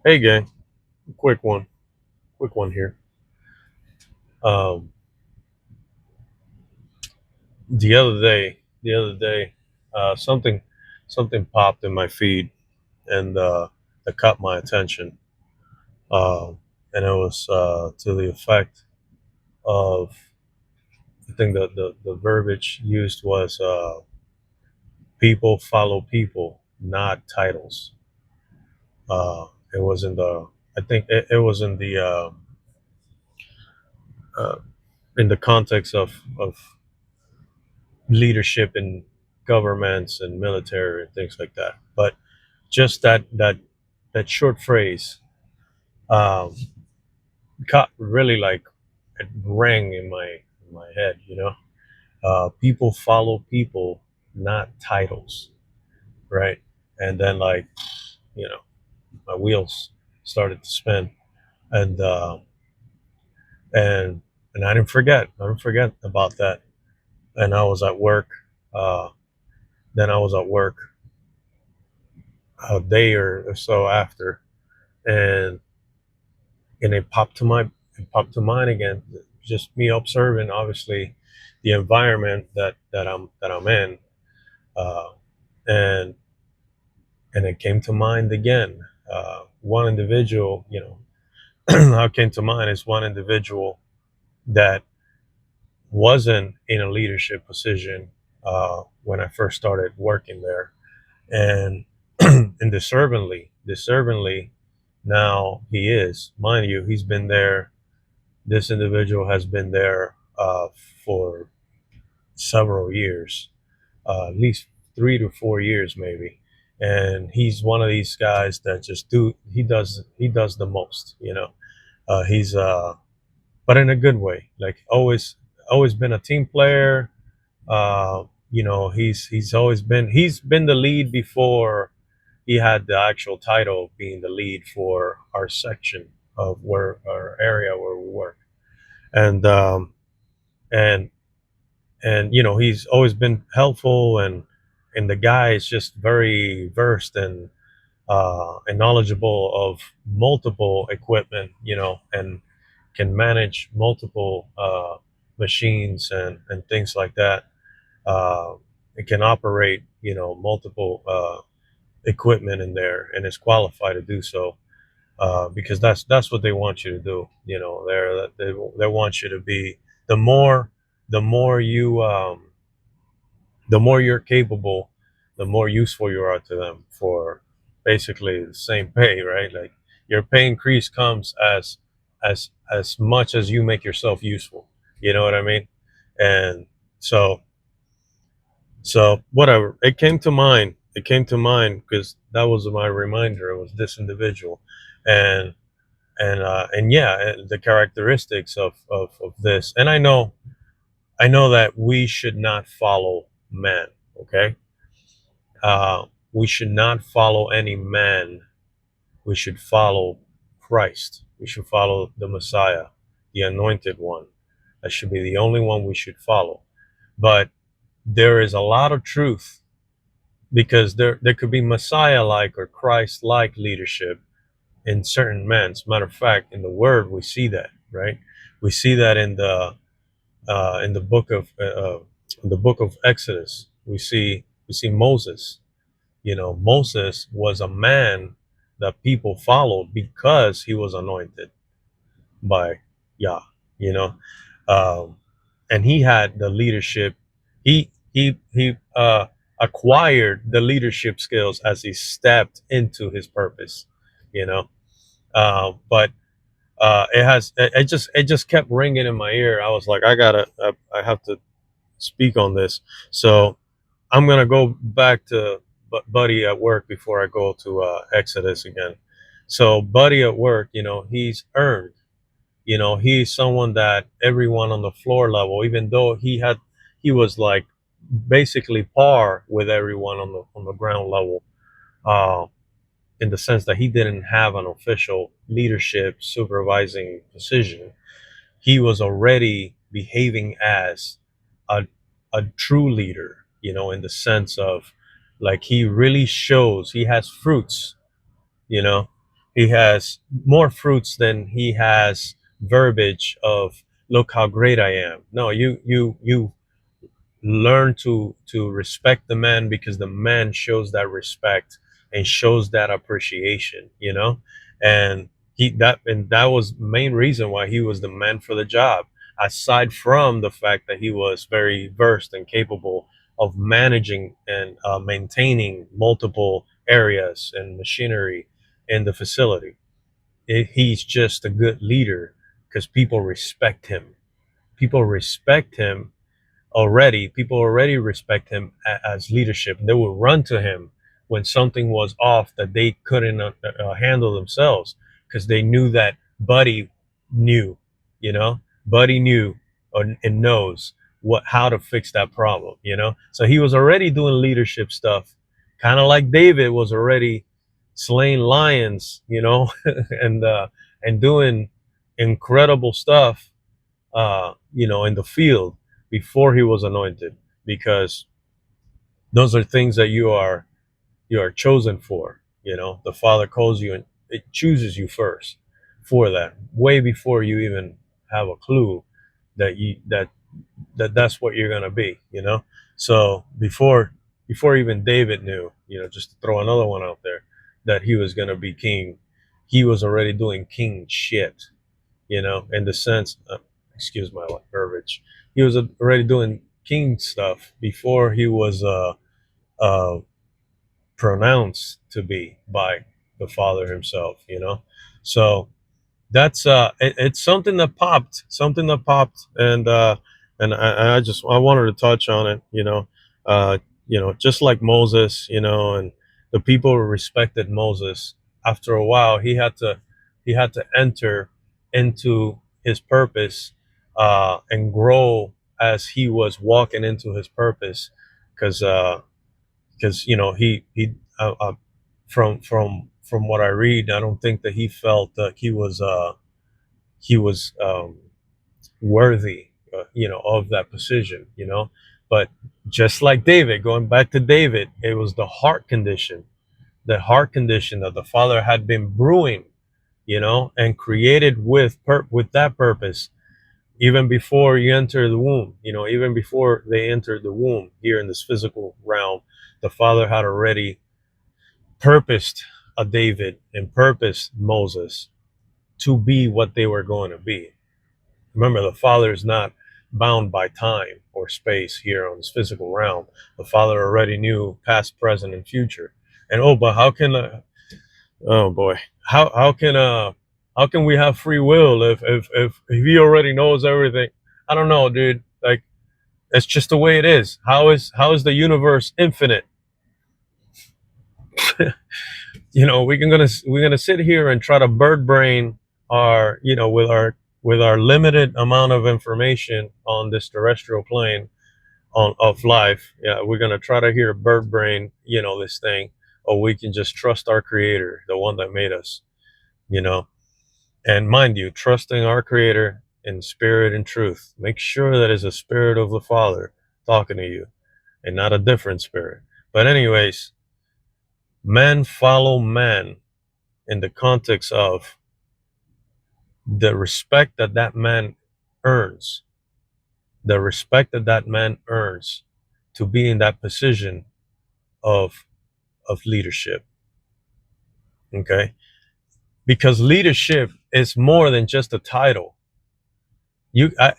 Hey gang, quick one, quick one here. Um, the other day, something popped in my feed and it caught my attention. And it was to the effect of I think the verbiage used was people follow people, not titles. It was in the I think it was uh, in the context of leadership in governments and military and things like that. But just that short phrase um, got really like it rang in my head. People follow people, not titles, right? And then my wheels started to spin, and and and I didn't forget about that. And I was at work. Uh, then I was at work a day or so after, and it popped to mind again. Just me observing, obviously, the environment that I'm in, uh, and it came to mind again. One individual, how it came to mind is one individual that wasn't in a leadership position when I first started working there, and and deservingly, now he is. Mind you, he's been there. This individual has been there for several years, at least 3 to 4 years, maybe. And he's one of these guys that just do he does the most. He's but in a good way. Like always been a team player. He's been the lead before he had the actual title of being the lead for our section of where our area where we work. And um and and he's always been helpful, and the guy is just very versed and knowledgeable of multiple equipment, and can manage multiple machines and things like that. It can operate multiple equipment in there, and is qualified to do so, because that's what they want you to do. They want you to be the more the more you the more you're capable, the more useful you are to them for basically the same pay, right? Like your pay increase comes as much as you make yourself useful. You know what I mean? And so whatever. It came to mind. It came to mind because that was my reminder. It was this individual, and and yeah, the characteristics of this. And I know that we should not follow men. Okay, we should not follow any man. We should follow Christ. We should follow the Messiah, the anointed one. That should be the only one we should follow. But there is a lot of truth, because there could be Messiah like or Christ like leadership in certain men. As a matter of fact, in the Word we see that, right? We see that in the book of Exodus. We see Moses. Moses was a man that people followed because he was anointed by Yah. You know, um, and he had the leadership. He acquired the leadership skills as he stepped into his purpose. You know, but it just kept ringing in my ear. I was like, I have to speak on this. So I'm gonna go back to Buddy at work before I go to Exodus again. So Buddy at work, he's earned. He's someone that everyone on the floor level, even though he was like basically par with everyone on the ground level, uh, in the sense that he didn't have an official leadership supervising position. He was already behaving as a, a true leader, in the sense of, like, he really shows he has fruits, you know He has more fruits than he has verbiage of look how great I am. No, you learn to respect the man because the man shows that respect and shows that appreciation, you know. And that was main reason why he was the man for the job, aside from the fact that he was very versed and capable of managing and maintaining multiple areas and machinery in the facility. He's just a good leader because people respect him. People respect him already. People already respect him as leadership. They would run to him when something was off that they couldn't handle themselves, because they knew that Buddy knew, you know, Buddy knew and knows what how to fix that problem, you know. So he was already doing leadership stuff, kind of like David was already slaying lions, you know, and doing incredible stuff, you know, in the field before he was anointed, because those are things that you are chosen for. You know, the Father calls you and it chooses you first for that, way before you even have a clue that that's what you're gonna be. You know, so before even David knew, you know, just to throw another one out there, that he was gonna be king, he was already doing king shit, you know, in the sense, excuse my verbiage, he was already doing king stuff before he was uh, pronounced to be by the Father himself, you know. So that's it's something that popped, and I just I wanted to touch on it, uh, just like Moses, and the people respected Moses. After a while, he had to enter into his purpose, and grow as he was walking into his purpose, because he from what I read, I don't think that he felt that he was worthy, of that position, But just like David, going back to David, it was the heart condition that the Father had been brewing, and created with that purpose, even before you enter the womb, even before they entered the womb here in this physical realm, the Father had already purposed a David and purposed Moses to be what they were going to be. Remember, the Father is not bound by time or space here on this physical realm. The Father already knew past, present, and future. And but how can oh boy, how can we have free will if He already knows everything? I don't know, dude. Like, it's just the way it is. How is the universe infinite? We're gonna sit here and try to bird brain our with our limited amount of information on this terrestrial plane of life. Yeah, we're gonna try to hear bird brain, this thing, or we can just trust our creator, the one that made us, you know. And mind you, trusting our creator in spirit and truth. Make sure that it's a spirit of the Father talking to you and not a different spirit. But anyways, men follow men in the context of the respect that man earns, the respect that man earns to be in that position of leadership. Okay, because leadership is more than just a title. I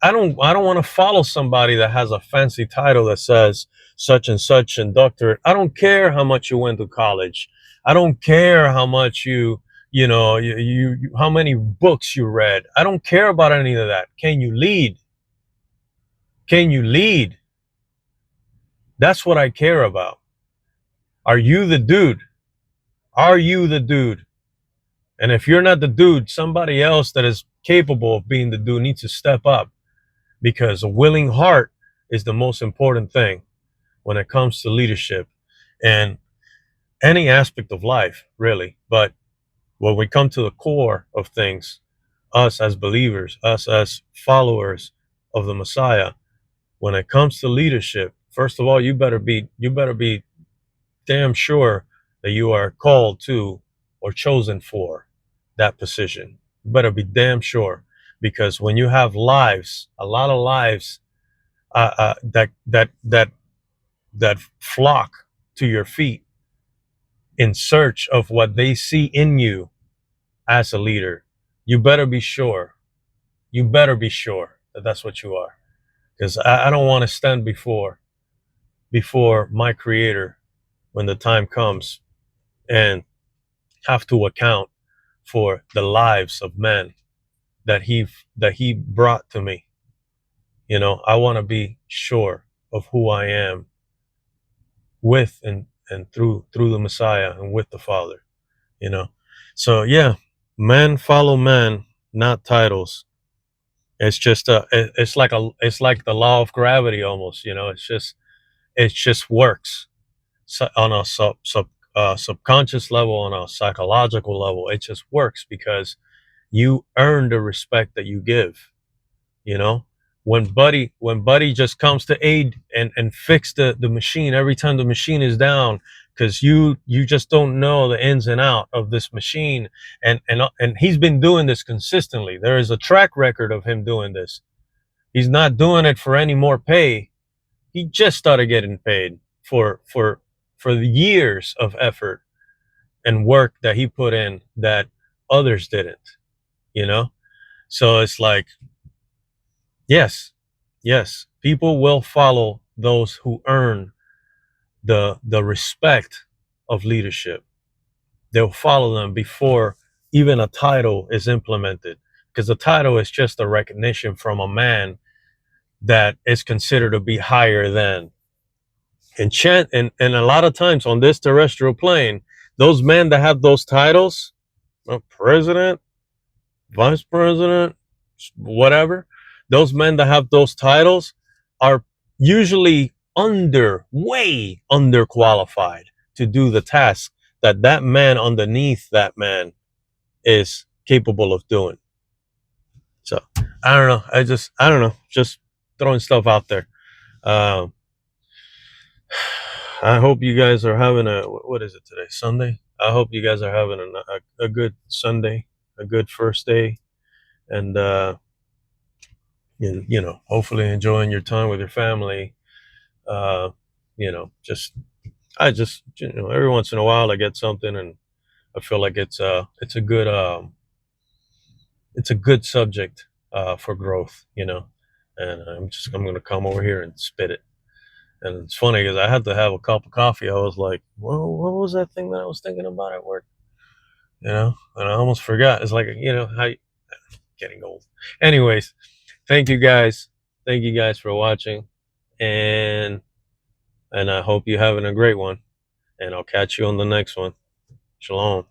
don't want to follow somebody that has a fancy title that says such and such and doctorate. I don't care how much you went to college. I don't care how much how many books you read. I don't care about any of that. Can you lead? Can you lead? That's what I care about. Are you the dude? Are you the dude? And if you're not the dude, somebody else that is capable of being the dude needs to step up, because a willing heart is the most important thing when it comes to leadership and any aspect of life, really. But when we come to the core of things, us as believers, us as followers of the Messiah, when it comes to leadership, first of all, you better be damn sure that you are called to or chosen for that position. You better be damn sure, because when you have lives, a lot of lives, that flock to your feet in search of what they see in you as a leader, you better be sure. You better be sure that that's what you are, because I don't want to stand before my Creator when the time comes and have to account for the lives of men that he brought to me. I want to be sure of who I am with and through the Messiah and with the Father. You know, so yeah, men follow men, not titles. It's just it's like the law of gravity almost. It just works, on a subconscious level, on a psychological level. It just works because you earn the respect that you give. You know, when Buddy just comes to aid and fix the machine every time the machine is down, because you just don't know the ins and out of this machine, and he's been doing this consistently. There is a track record of him doing this. He's not doing it for any more pay. He just started getting paid for the years of effort and work that he put in that others didn't. You know, so it's like, yes, yes, people will follow those who earn the respect of leadership. They'll follow them before even a title is implemented, because the title is just a recognition from a man that is considered to be higher than. And a lot of times on this terrestrial plane, those men that have those titles, president, vice president, whatever, those men that have those titles are usually way underqualified to do the task that man underneath that man is capable of doing. So I don't know. I don't know. Just throwing stuff out there. Um, I hope you guys are having what is it today? Sunday. I hope you guys are having a good Sunday, a good first day, and hopefully enjoying your time with your family. Uh, just every once in a while I get something, and I feel like it's a good subject for growth. And I'm gonna come over here and spit it. And it's funny because I had to have a cup of coffee. I was like, well, what was that thing that I was thinking about at work? And I almost forgot. It's like, how getting old. Anyways, thank you guys. Thank you guys for watching. And I hope you're having a great one. And I'll catch you on the next one. Shalom.